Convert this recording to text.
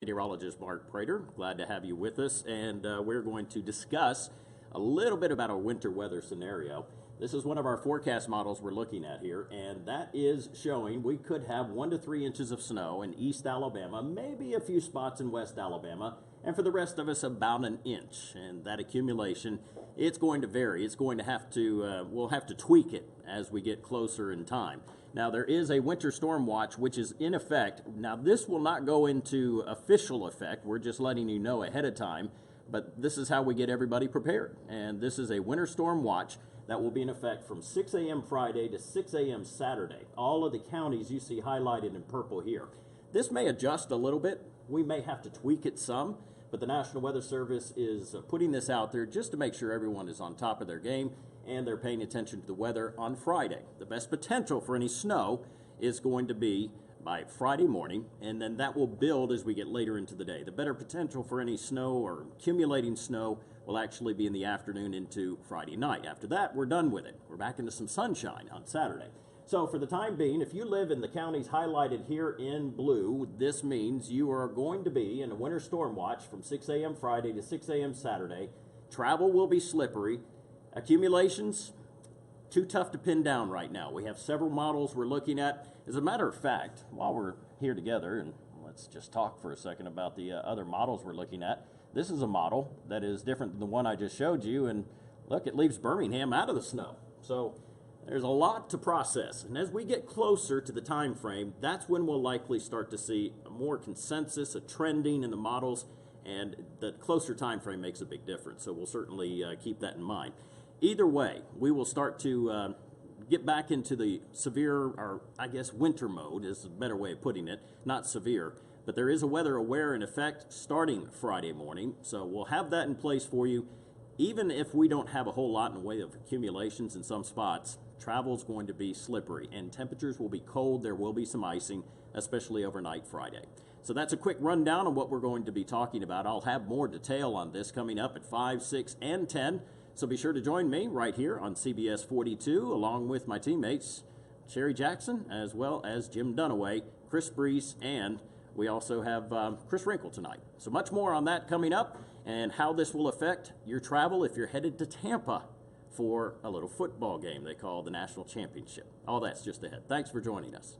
Meteorologist Mark Prater, glad to have you with us, and we're going to discuss a little bit about our winter weather scenario. This is one of our forecast models we're looking at here, and that is showing we could have 1 to 3 inches of snow in East Alabama, maybe a few spots in West Alabama, and for the rest of us about an inch. And that accumulation, it's going to vary. It's going to have to, we'll have to tweak it as we get closer in time. Now, there is a winter storm watch, which is in effect. Now, this will not go into official effect. We're just letting you know ahead of time, but this is how we get everybody prepared. And this is a winter storm watch that will be in effect from 6 a.m. Friday to 6 a.m. Saturday. All of the counties you see highlighted in purple here. This may adjust a little bit. We may have to tweak it some, but the National Weather Service is putting this out there just to make sure everyone is on top of their game and they're paying attention to the weather on Friday. The best potential for any snow is going to be by Friday morning, and then that will build as we get later into the day. The better potential for any snow or accumulating snow will actually be in the afternoon into Friday night. After that, we're done with it. We're back into some sunshine on Saturday. So for the time being, if you live in the counties highlighted here in blue, this means you are going to be in a winter storm watch from 6 a.m. Friday to 6 a.m. Saturday. Travel will be slippery. Accumulations, too tough to pin down right now. We have several models we're looking at. As a matter of fact, while we're here together, and let's just talk for a second about the other models we're looking at. This is a model that is different than the one I just showed you, and look, it leaves Birmingham out of the snow. So there's a lot to process, and as we get closer to the time frame, that's when we'll likely start to see a more consensus, a trending in the models, and the closer time frame makes a big difference. So we'll certainly keep that in mind. Either way, we will start to get back into the severe, or I guess winter mode is a better way of putting it, not severe. But there is a weather aware in effect starting Friday morning, so we'll have that in place for you. Even if we don't have a whole lot in the way of accumulations in some spots, travel is going to be slippery, and temperatures will be cold. There will be some icing, especially overnight Friday. So that's a quick rundown of what we're going to be talking about. I'll have more detail on this coming up at 5, 6, and 10. So be sure to join me right here on CBS 42, along with my teammates, Sherry Jackson, as well as Jim Dunaway, Chris Brees, and we also have Chris Wrinkle tonight. So much more on that coming up, and how this will affect your travel if you're headed to Tampa for a little football game they call the National Championship. All that's just ahead. Thanks for joining us.